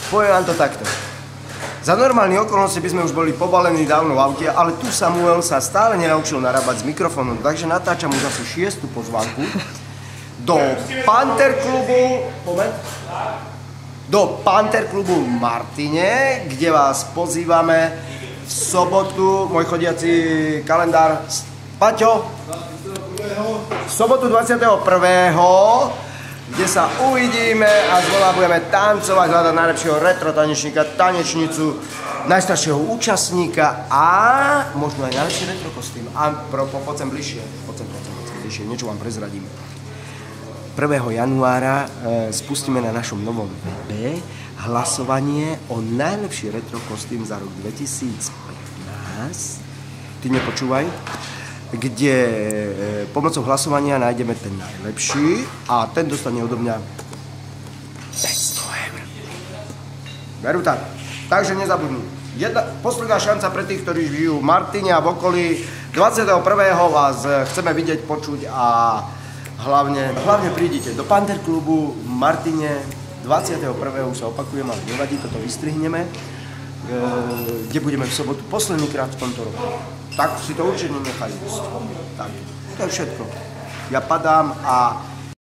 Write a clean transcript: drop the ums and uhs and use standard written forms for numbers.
Poviem vám to takto. Za normálne okolnosti by sme už boli pobalení dávno v aute, ale tu Samuel sa stále nenaučil narábať s mikrofónom, takže natáčam už asi 6. pozvánku do Panther klubu, Martine, kde vás pozývame v sobotu, môj chodiaci kalendár, Paťo, v sobotu 21., kde sa uvidíme a zvolá budeme tancovať, hľadať najlepšieho retro tanečníka, tanečnicu, najstaršieho účastníka a možno aj najlepší retro kostým. A poď sem bližšie, niečo vám prezradím. 1. januára spustíme na našom novom webe hlasovanie o najlepší retro kostým za rok 2015. Ty nepočúvaj. Kde pomocou hlasovania nájdeme ten najlepší a ten dostane odo mňa 500 €. Veru tak. Takže nezabudnú. Posledná šanca pre tých, ktorí žijú v Martine a v okolí. 21. vás chceme vidieť, počuť a hlavne prídite do Panther klubu v Martine. 21. už sa opakujem, ale nevadí, toto vystrihneme. Kde budeme v sobotu posledný krát v tomto roku. Tak si to určite nenechajú. Tak, to je všetko. Ja padám a